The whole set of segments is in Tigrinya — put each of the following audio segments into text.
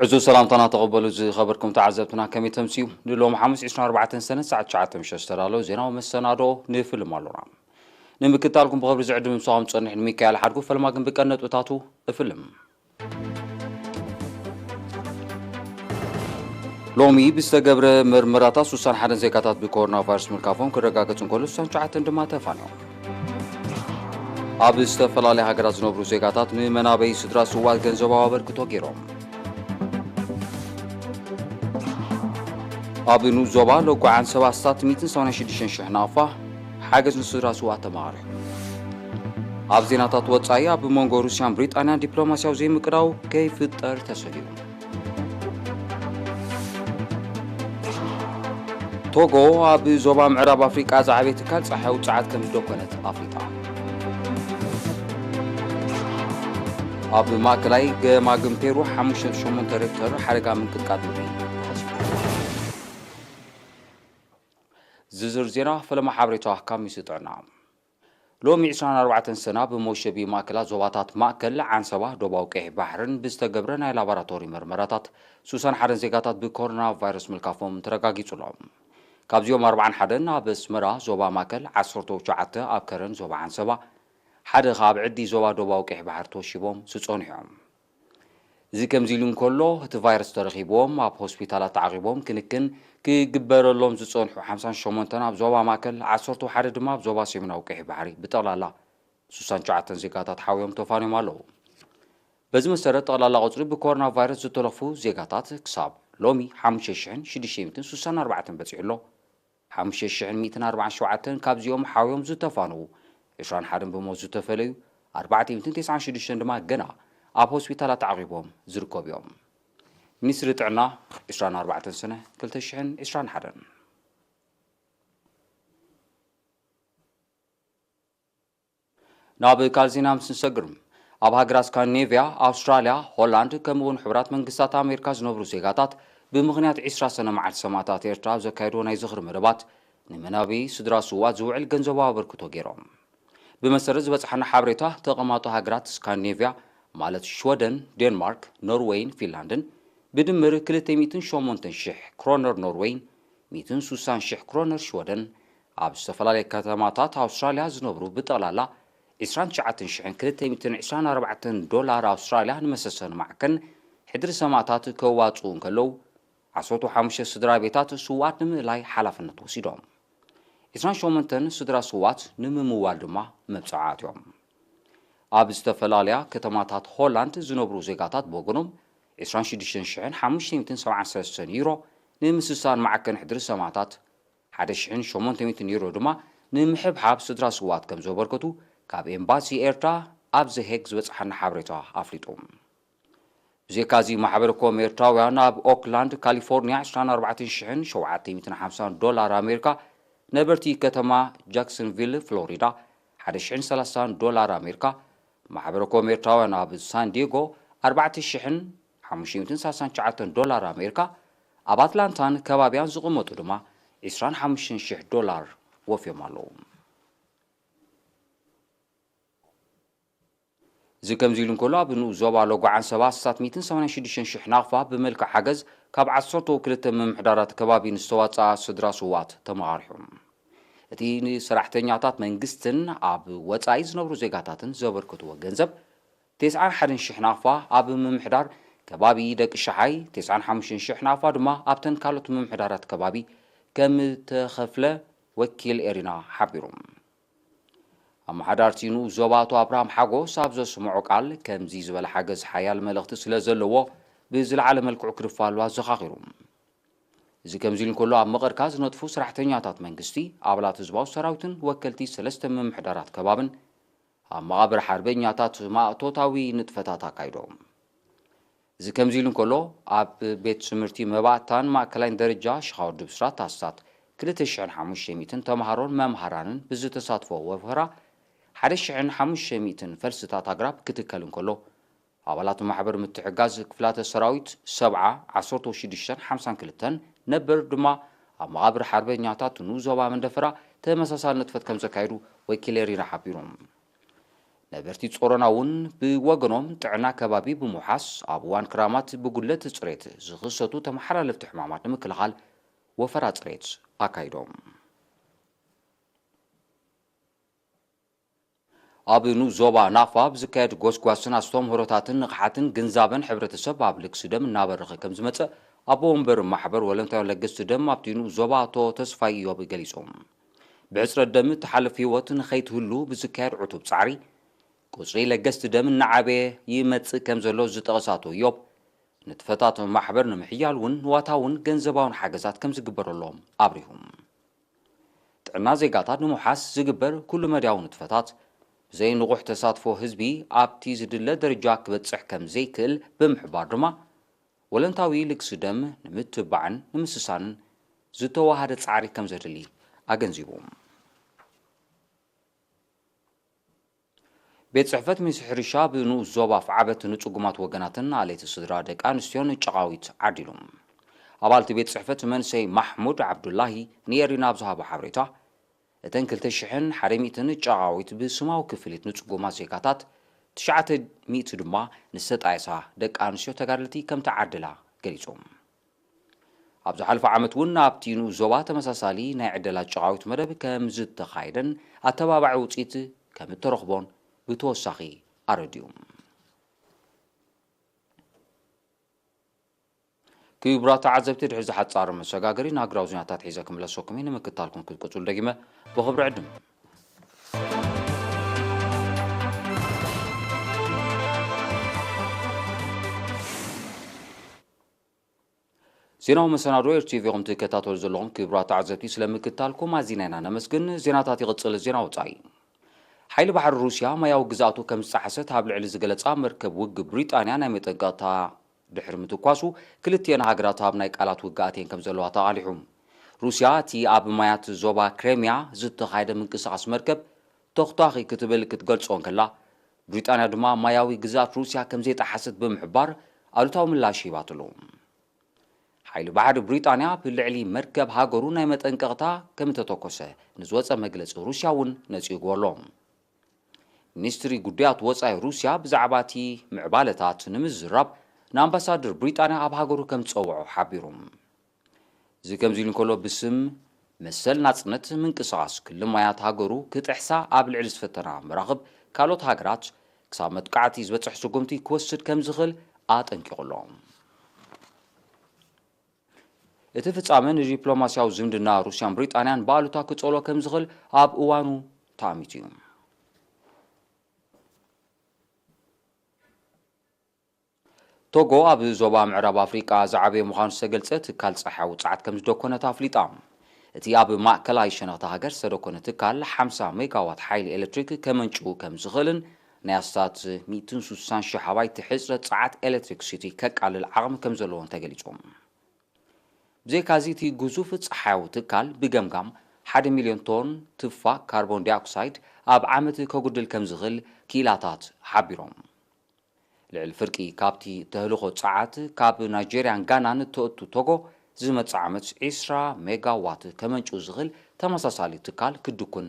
عزو سلامتنا تقبلوا زي خبركم تعزبتنا كم تمسيو نلوم 24 سنة ساعة شعات مشترالو زينا ومسنادو نفل مالونا نمكتالكم بخبر زعد من صام تصنح ميكائيل حرقو فلما كن بقنت وتاتو افلم لومي بستقبر مرمراتا سوسان حدن زيكاتات بكورونا فيروس ملكافون كرقاقتن كل سوسان شعات اندما تفانيو اب استفلالي هاقرات زنوبرو زيكاتات من منابي سدرا سوال گنزبا وبركتو گيروم ابنو زوبا لو عن 786 شحنافه حاجز نسرا سوا تمارح ابزيناتات وصايا بمونغو روسيا بريطانيا دبلوماسياو زي مقراو كيف تطر تسليو توغو اب زوبا معرب افريقيا زعبيت كال صحاو صعد كم دوكنت افريقيا اب ماكلاي ماغم بيرو 5 تريكتر حرقا من قطقات ززر زينا فلما حبريتوه كم يسطعنا لومي 24 سنة بموشبي ماكلات زوباتات ماكل عن سبا دوباوكي بحرن بستقبرنا لابراتوري مرمراتات سوسان حرن زيقاتات بكورونا فيروس ملكافوم ترقاقي تلوم كابزيوم 4 حدن بسمرا زوبا ماكل عصرتو شعاته أبكرن زوبا عن سبا حد خاب عدي زوبا دوباوكي بحر توشيبوم سوصونيهم زي كمزيلون كله هت فيروس ترخيبوم اب هوسبيتالات تعقيبوم كنكن كي جبر لهم زصونحو 58 اب زوبا ماكل 11 دما زوبا سيمناو قحي بحري بطلالا 69 زيغاتات حاويهم توفاني مالو بزي مسرت طلالا قصري بكورونا فيروس زتلفو زيغاتات كساب لومي 5664 بصيحلو 5247 كابزيوم حاويهم زتفانو 21 بموت زتفليو 496 دما جنا اب هوسبيتالات تعقيبهم زركوب يوم منيستر طعنا 24 سنة 2021 ناب كالزينا مسنسقرم اب هاغرا سكاندينافيا استراليا هولاند كمون حبرات منقسطات امريكا زنبرو زيغاتات بمغنيات 20 سنة مع السماتات ايرترا زكايدو ناي زخر مربات نمنابي سدرا سوات زوعل گنزبا بركتو گيروم بمسرز بصحنا حبريتا تقماتو هاغرات سكاندينافيا مالت شويدن دنمارك نرويج فنلندن بدمر 208 شح كرونر نرويج 260 شح كرونر شويدن اب استفلالي كتماتات استراليا زنبرو بطلالا 29 شحن 224 دولار استراليا نمسسن معكن حدر سماتات كواصون كلو 15 سدرا بيتات سوات نملاي حلفنت وسيدوم 28 سدرا سوات نمموال دما مبصعات يوم اب استفلاليا كتماتات هولاند زنبرو زيغاتات بوغنوم 26573 يورو نمسسان معكن حدر سماتات 1800 يورو دما نمحبحاب سدرا سوات كم زوبركتو كاب امباسي ايرترا اب زهيك زبصحن حبريتا افريطوم زيكازي محبركم ايرتراويان اب اوكلاند كاليفورنيا 24750 دولار امريكا نبرتي كتما جاكسونفيل فلوريدا 130 دولار امريكا محبركم ايرتراويان اب سان دييغو 4599 دولار امريكا اب اتلانتان كبابيان زقمتو دما 25000 دولار وفيمالو زي كمزيلون كلها بنو زوبا لوغو عن 786 شحنافة بملك حجز كاب 12 ممحدارات كبابي نستواتا سدرا سوات تمارحهم اتي سراحتنياتات منغستن اب وصاي زنبرو زيغاتاتن زبركتو گنزب 91 شحنافة اب ممحدار كبابي دق شحاي 95 شحنافة دما ابتن كالوت ممحدارات كبابي كم تخفله وكيل ارينا حبيروم اما حدارتينو زوباتو ابراهام حاغو سابزو سمعو قال كمزي زبل حاجز حيال ملخت سلازلو بزل عالم الكعو كرفالوا زخاخيروم زي كمزيلن كله اب مقركاز نطفو سراحتنياتات منغستي ابلات زباو سراوتن وكلتي سلسته ممحدارات كبابن اما قبر حربنياتات ما توتاوي نطفتات اكايدوم زي كمزيلن كله اب بيت سمرتي مباتان ما كلاين درجه شخاو دبسرات تاسات 2500 تمهارون ممهرانن بزو تساتفو وفرا 1500 فلسطات اقراب كتكلن كله ابلات محبر متحجاز كفلات السراويت 7 نبر دما اما قبر حربنياتات نوزوبا من دفرا تمساسال نطفت كم زكايدو وكيليري حبيروم ነበርቲ ጾሮና እውን ብወገኖም ጥዕና ከባቢ ብምውሓስ ኣብ እዋን ክራማት ብጉለት ጽሬት ዝኽሰቱ ተመሓላለፍቲ ሕማማት ንምክልኻል ወፈራ ጽሬት ኣካይዶም ኣብ ዞባ ናቅፋ ብዝካየድ ጎስጓስን ኣስተምህሮታትን ንቕሓትን ግንዛበን ሕብረተሰብ ኣብ ልክሲ ደም እናበረኸ ከም ዝመጽእ ኣቦ ወንበር ማሕበር ወለንታዊ ለገስቲ ደም ኣብቲ ዞባ ኣቶ ተስፋይ ኢዮብ ገሊጾም ብዕፅረት ደም ተሓልፍ ህይወት ንኸይትህሉ ብዝካየድ ዕቱብ ጻዕሪ ቁጽሪ ለገስቲ ደም እናዓበየ ይመጽእ ከም ዘሎ ዝጠቐሳቶ ኢዮብ ንትፈታት ማሕበር ንምሕያል እውን ንዋታውን ገንዘባውን ሓገዛት ከም ዝግበረሎም ኣብሪሁም ጥዕና ዜጋታት ንምውሓስ ዝግበር ኩሉ መድያው ንትፈታት ብዘይ ንቑሕ ተሳትፎ ህዝቢ ኣብቲ ዝድለ ደረጃ ክበጽሕ ከም ዘይክእል ብምሕባር ድማ ወለንታዊ ልክሲ ደም ንምትባዕን ንምስሳንን ዝተዋሃደ ጻዕሪ ከም ዘድሊ ኣገንዚቦም ቤት ጽሕፈት ሚኒስትሪ ሕርሻ ብንኡስ ዞባ ፍዓበት ንጽጉማት ወገናትን ኣለይቲ ስድራ ደቂ ኣንስትዮን ጨቓዊት ዓዲሎም ኣባልቲ ቤት ጽሕፈት መንሰይ ማሕሙድ ዓብዱላሂ ንኤሪና ብዝሃቦ ሓበሬታ እተን 2,100 ጨቓዊት ብስማዊ ክፍሊት ንጽጉማት ዜጋታት 900 ድማ ንዝተጣየሳ ደቂ ኣንስትዮ ተጋደልቲ ከም ተዓድላ ገሊጾም ኣብ ዝሓለፈ ዓመት እውን ኣብቲ ንኡስ ዞባ ተመሳሳሊ ናይ ዕደላ ጨቓዊት መደብ ከም ዝተኻየደን ኣተባባዒ ውፅኢት ከም እተረኽቦን ብተወሳኺ ኣረዲዮም ክቡራት ተዓዘብቲ ድሕሪ ዝሓፃር መሰጋገሪ ናግራዊ ዜናታት ሒዘ ክምለሰኩም ንምክታልኩም ክትቀጽሉ ደጊመ ብኽብሪ ዕድም ዜናው መሰናዶ RTV ኹም ትከታተሉ ዘለኹም ክቡራት ተዓዘብቲ ስለምክታልኩም ኣዚና ነመስግን ዜናታት ይቕጽል ዜና ወጻኢ ሓይሊ ባሕሪ ሩስያ ማያዊ ግዛቱ ከም ዝፀሓሰት ኣብ ልዕሊ ዝገለጻ መርከብ ውግእ ብሪጣንያ ናይ መጠንቀቕታ ድሕሪ ምትኳሱ ክልቲአን ሃገራት ኣብ ናይ ቃላት ውግኣትን ከም ዘለዋ ተቓሊሑ ሩስያ እቲ ኣብ ማያት ዞባ ክሬምያ ዝተኻየደ ምንቅስቓስ መርከብ ተኽታኺ ክትብል ክትገልጾን ከላ ብሪጣንያ ድማ ማያዊ ግዛት ሩስያ ከም ዘይጠሓሰት ብምሕባር ኣሉታዊ ምላሽ ሂባትሉ ሓይሊ ባሕሪ ብሪጣንያ ብልዕሊ መርከብ ሃገሩ ናይ መጠንቀቕታ ከም ተተኮሰ ንዝወፀ መግለፂ ሩስያ እውን ነፂጉ ኣሎ ሚኒስትሪ ጉዳያት ወፃኢ ሩስያ ብዛዕባ እቲ ምዕባለታት ንምዝራብ ንኣምባሳደር ብሪጣንያ ኣብ ሃገሩ ከም ዝፀውዑ ሓቢሮም እዚ ከምዚ ኢሉ እንከሎ ብስም መሰል ናጽነት ምንቅስቓስ ክልል ማያት ሃገሩ ክጥሕሳ ኣብ ልዕሊ ዝፈተና መራኽብ ካልኦት ሃገራት ክሳብ መጥቃዕቲ ዝበፅሕ ስጉምቲ ክወስድ ከም ዝኽእል ኣጠንቂቑሎም እቲ ፍጻመ ንዲፕሎማስያዊ ዝምድና ሩስያን ብሪጣንያን ብኣሉታ ክጸልዎ ከም ዝኽእል ኣብ እዋኑ ተኣሚቱ እዩ ቶጎ ኣብ ዞባ ምዕራብ ኣፍሪቃ ዝዓበየ ምዃኑ ዝተገልጸ ትካል ፀሓያዊ ፀዓት ከም ዝደኮነት ኣፍሊጣ እቲ ኣብ ማእከላይ ሸነኽቲ ሃገር ዝተደኮነ ትካል 50 ሜጋዋት ሓይሊ ኤሌክትሪክ ከመንጭው ከም ዝኽእልን ናይ ኣስታት 160,000 ኣባይቲ ሕፅረት ፀዓት ኤሌክትሪክ ሲቲ ከቃልል ዓቕሚ ከም ዘለዎን ተገሊጾም ብዘይካዚ እቲ ግዙፍ ፀሓያዊ ትካል ብገምጋም 1 ሚልዮን ቶን ትፋ ካርቦን ዳይኦክሳይድ ኣብ ዓመት ከጉድል ከም ዝኽእል ኪላታት ሓቢሮም ልዕሊ ፍርቂ ካብቲ ተህልኾ ፀዓት ካብ ናይጀርያን ጋናን እትእቱ ቶጎ ዝመጽእ ዓመት 20 ሜጋዋት ከመንጭው ዝኽእል ተመሳሳሊ ትካል ክድኩን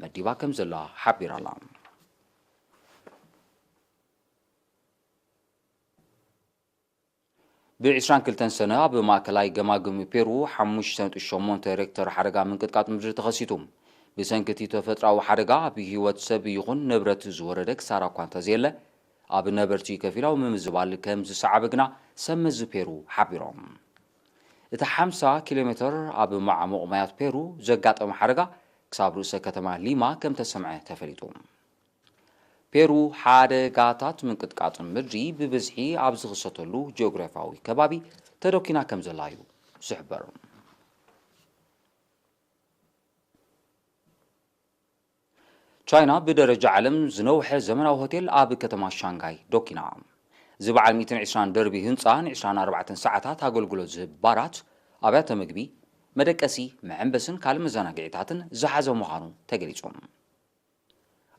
መዲባ ከም ዘላ ሓቢራላ ብ22 ሰነ ኣብ ማእከላይ ገማግም ፔሩ 5.8 ሬክተር ሓደጋ ምንቅጥቃጥ ምድሪ ተኸሲቱ ብሰንኪ ተፈጥሮኣዊ ሓደጋ ኣብ ህይወት ሰብ ይኹን ንብረት ዝወረደ ክሳራ እኳ እንተዘየለ ኣብ ነበርቲ ከፊላዊ ምምዝባል ከም ዝሰዓበ ግና ሰመዝ ፔሩ ሓቢሮም እቲ 50 ኪሎ ሜትር ኣብ ማዕሙቕ ማያት ፔሩ ዘጋጠመ ሓደጋ ክሳብ ርእሰ ከተማ ሊማ ከም ተሰምዐ ተፈሊጡ ፔሩ ሓደጋታት ምንቅጥቃጥ ምድሪ ብብዝሒ ኣብ ዝኽሰተሉ ጂኦግራፊያዊ ከባቢ ተደኪና ከም ዘላ እዩ ዝሕበር ቻይና ብደረጃ ዓለም ዝነውሐ ዘመናዊ ሆቴል ኣብ ከተማ ሻንጋይ ዶኪና ዝበዓል 120 ደርቢ ህንፃ ን24 ሰዓታት ኣገልግሎት ዝህብ ባራት ኣብያተ ምግቢ መደቀሲ መዕንበስን ካልእ መዘናግዒታትን ዝሓዘ ምዃኑ ተገሊጾም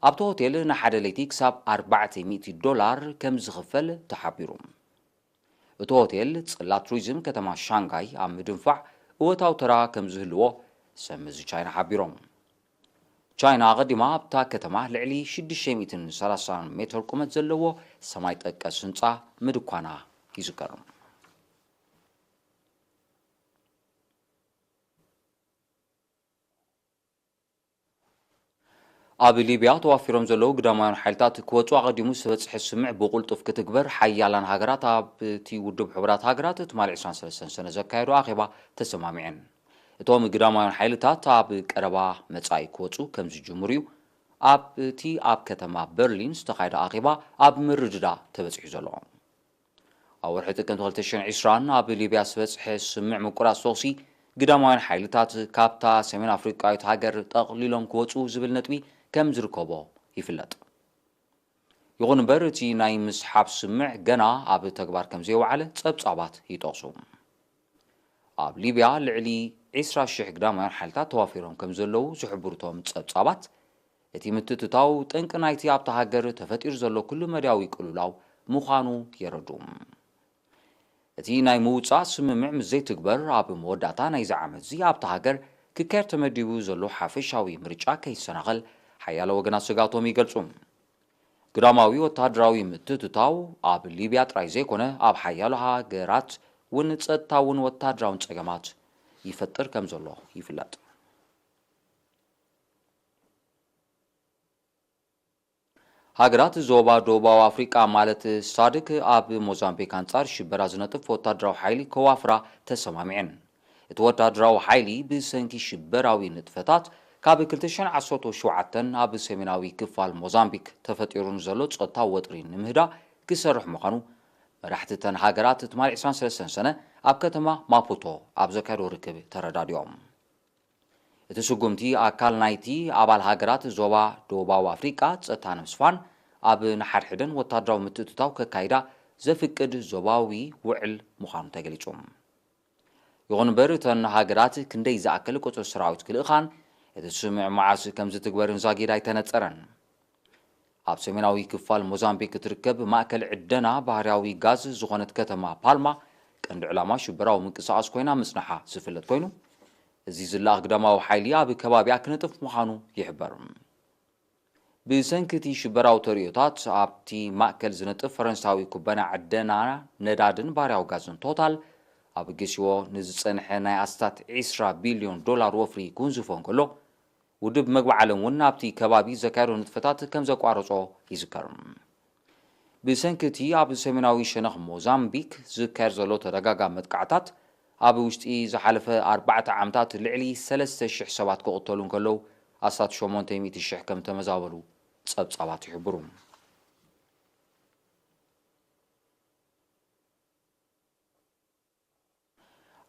ኣብቲ ሆቴል ንሓደ ለይቲ ክሳብ $400 ከም ዝኽፈል ተሓቢሩ እቲ ሆቴል ጽላት ቱሪዝም ከተማ ሻንጋይ ኣብ ምድንፋዕ እወታዊ ተራ ከም ዝህልዎ ሰመዝ ቻይና ሓቢሮም ቻይና ቀዲማ ኣብታ ከተማ ልዕሊ 630 ሜትር ቁመት ዘለዎ ሰማይ ጠቀስ ህንፃ ምድኳና ይዝከር። ኣብ ሊብያ ተዋፊሮም ዘለዉ ግዳማውያን ሓይልታት ክወፁ ኣቐዲሙ ዝበፅሐ ስምዕ ብቁልጡፍ ክትግበር ሓያላን ሃገራት ኣብቲ ውድብ ሕቡራት ሃገራት ትማል 23 ሰነ ዘካየዱ ኣኼባ ተሰማሚዐን። እቶም ግዳማውያን ሓይልታት ኣብ ቀረባ መጻኢ ክወፁ ከም ዝጅምሩ እዩ ኣብ ከተማ በርሊን ዝተኻየደ ኣኼባ ኣብ ምርድዳ ተበፂሑ ዘሎ። ኣብ ወርሒ ጥቅምቲ 2020 ኣብ ሊብያ ዝበፅሐ ስምዕ ምቁራፅ ተኽሲ ግዳማውያን ሓይልታት ካብታ ሰሜን ኣፍሪቃዊት ሃገር ጠቕሊሎም ክወፁ ዝብል ነጥቢ ከም ዝርከቦ ይፍለጥ። ይኹን እምበር እቲ ናይ ምስሓብ ስምዕ ገና ኣብ ተግባር ከም ዘይወዓለ ጸብጻባት ይጠቕሱ። ኣብ ሊብያ ልዕሊ 20,000 ግዳማውያን ሓይልታት ተዋፊሮም ከም ዘለዉ ዝሕብርቶም ጸብጻባት እቲ ምትትታው ጠንቂ ናይቲ ኣብታ ሃገር ተፈጢሩ ዘሎ ኩሉ መድያዊ ቅልውላው ምዃኑ የረዱ። እቲ ናይ ምውፃእ ስምምዕ ምስ ዘይትግበር ኣብ መወዳእታ ናይዚ ዓመት እዚ ኣብታ ሃገር ክካየድ ተመዲቡ ዘሎ ሓፈሻዊ ምርጫ ከይሰናኸል ሓያሎ ወገናት ስጋቶም ይገልጹ። ግዳማዊ ወታደራዊ ምትትታው ኣብ ሊብያ ጥራይ ዘይኮነ ኣብ ሓያሎ ሃገራት እውን ጸጥታውን ወታደራውን ጸገማት ይፈጥር ከም ዘሎ ይፍለጥ። ሃገራት ዞባ ደቡባዊ ኣፍሪቃ ማለት ሳድክ ኣብ ሞዛምቢክ አንጻር ሽበራ ዝነጥፍ ወታደራዊ ሓይሊ ከዋፍራ ተሰማሚዐን። እቲ ወታደራዊ ሓይሊ ብሰንኪ ሽበራዊ ንጥፈታት ካብ 2017 ኣብ ሰሜናዊ ክፋል ሞዛምቢክ ተፈጢሩን ዘሎ ጸጥታዊ ወጥሪ ንምህዳእ ክሰርሕ ምዃኑ መራሕቲተን ሃገራት ትማል 23 ሰነ ኣብ ከተማ ማፑቶ ኣብ ዘካየዶ ርክብ ተረዳዲኦም። እቲ ስጉምቲ ኣካል ናይቲ ኣባል ሃገራት ዞባ ደቡባዊ ኣፍሪቃ ጸጥታ ንምስፋን ኣብ ንሓድሕደን ወታደራዊ ምትእትታው ከካይዳ ዘፍቅድ ዞባዊ ውዕል ምዃኑ ተገሊጹ። ይኹን እምበር እተን ሃገራት ክንደይ ዝኣክል ቁፅር ሰራዊት ክልእኻን እቲ ስምዕ መዓስ ከም ዝትግበርን ዛጊዳ ኣይተነፀረን። ኣብ ሰሜናዊ ክፋል ሞዛምቢክ እትርከብ ማእከል ዕደና ባህርያዊ ጋዝ ዝኾነት ከተማ ፓልማ ቀንዲ ዕላማ ሽበራዊ ምንቅስቓስ ኮይና ምጽናሓ ዝፍለጥ ኮይኑ እዚ ዝለኣኽ ግዳማዊ ሓይሊ ኣብ ከባቢኣ ክነጥፍ ምዃኑ ይሕበር። ብሰንኪ ሽበራዊ ተርእዮታት ኣብቲ ማእከል ዝነጥፍ ፈረንሳዊ ኩባንያ ዕደና ነዳድን ባህርያዊ ጋዝን ቶታል ኣብ ገሲዎ ንዝጸንሐ ናይ ኣስታት 20 ቢልዮን ዶላር ወፍሪ ክውንዝፎ እንከሎ ውድብ መግቢ ዓለም እውን ኣብቲ ከባቢ ዘካየዶ ንጥፈታት ከም ዘቋረጾ ይዝከር። ብሰንኪ ኣብ ሰሜናዊ ሸነኽ ሞዛምቢክ ዝካየድ ዘሎ ተደጋጋሚ መጥቃዕታት ኣብ ውሽጢ ዝሓለፈ 4 ዓመታት ልዕሊ 3,000 ሰባት ክቕተሉ እንከለዉ ኣስታት 800,000 ከም ተመዛበሉ ጸብጻባት ይሕብሩ።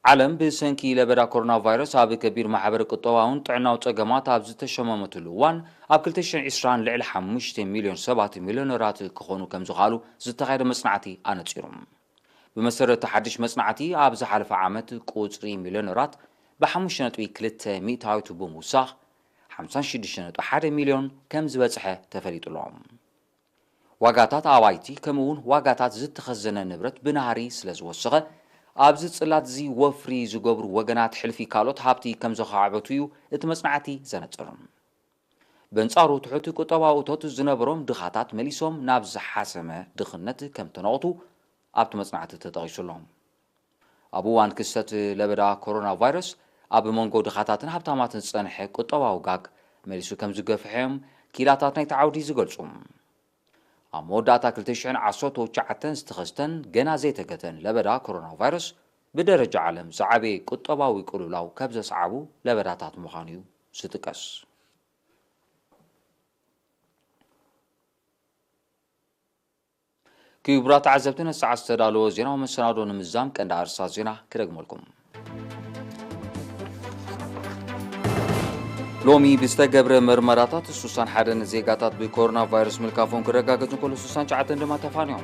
ዓለም ብሰንኪ ለበዳ ኮሮና ቫይረስ ኣብ ከቢድ ማሕበር ቁጠባውን ጥዕናዊ ጸገማት ኣብ ዝተሸመመትሉ እዋን ኣብ 2020 ልዕሊ 5 ሚልዮን ሰባት ሚልዮነራት ክኾኑ ከም ዝኽኣሉ ዝተኻየደ መጽናዕቲ ኣነጺሩ። ብመሰረት ሓድሽ መጽናዕቲ ኣብ ዝሓለፈ ዓመት ቁጽሪ ሚልዮነራት ብ5.2 ሚእታዊቱ ብምውሳኽ 56.1 ሚልዮን ከም ዝበጽሐ ተፈሊጡሎም። ዋጋታት ኣባይቲ ከምኡውን ዋጋታት ዝተኸዘነ ንብረት ብናሃሪ ስለ ዝወሰኸ ኣብዚ ጽላት እዚ ወፍሪ ዝገብሩ ወገናት ሕልፊ ካልኦት ሃብቲ ከም ዘኻዕበቱ እዩ እቲ መጽናዕቲ ዘነጽር። በንጻሩ ትሑት ቁጠባዊ እቶት ዝነበሮም ድኻታት መሊሶም ናብ ዝሓሰመ ድኽነት ከም ተነቕቱ ኣብቲ መጽናዕቲ ተጠቒሱሎም። ኣብ እዋን ክስተት ለበዳ ኮሮና ቫይረስ ኣብ መንጎ ድኻታትን ሃብታማትን ዝጸንሐ ቁጠባዊ ጋግ መሊሱ ከም ዝገፍሐዮም ኪላታት ናይቲ ዓውዲ ዝገልጹ። ኣብ መወዳእታ 2019 ዝተኸስተን ገና ዘይተገተን ለበዳ ኮሮና ቫይረስ ብደረጃ ዓለም ዝዓበየ ቁጠባዊ ቅልውላው ካብ ዘስዓቡ ለበዳታት ምዃኑ እዩ ዝጥቀስ። ክቡራት ተዓዘብቲ ነሰዓት ዝተዳለወ ዜናዊ መሰናዶ ንምዛም ቀንዲ ኣርእስታት ዜና ክደግመልኩም። ሎሚ ብዝተገብረ ምርመራታት 61 ዜጋታት ብኮሮና ቫይረስ ምልካፎም ክረጋገጹ እንከሎ 69 ድማ ተፋንዮም።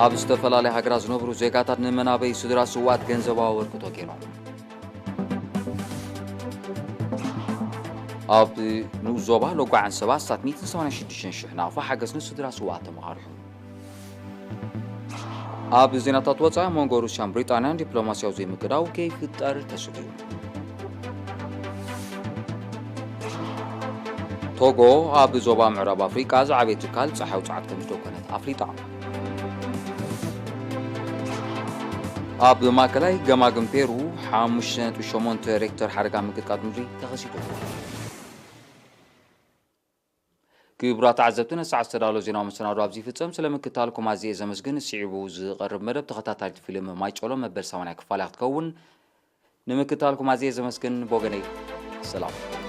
ኣብ ዝተፈላለየ ሃገራት ዝነብሩ ዜጋታት ንመናበይ ስድራ ስዋት ገንዘባዊ ኣበርክቶ ገይሮም። ኣብ ንኡስ ዞባ ለጓዓን ሰባት 186,000 ናቕፋ ሓገዝ ንስድራ ስዋት ተመሃሪሑ። ኣብ ዜናታት ወፃኢ መንጎ ሩስያን ብሪጣንያን ዲፕሎማስያዊ ዘይምክዳው ከይፍጠር ተሰግዩ። ቶጎ ኣብ ዞባ ምዕራብ ኣፍሪቃ ዝዓበየ ትካል ፀሓይ ውፅዓት ከም ዝተኮነት ኣፍሊጣ ኣብ ማእከላይ ገማግም ፔሩ 5.8 ሬክተር ሓደጋ ምቅጥቃጥ ምድሪ ተኸሲቱ ክቡራት ተዓዘብቲ ነሰዓት ዝተዳለወ ዜናዊ መሰናዶ ኣብዚ ይፍጸም ስለምክትታልኩም ኣዝየ ዘመስግን ስዒቡ ዝቐርብ መደብ ተኸታታሊት ፊልም ማይጨሎ መበል 80 ክፋል ክትከውን ንምክትታልኩም ኣዝየ ዘመስግን ቦገነይ ሰላም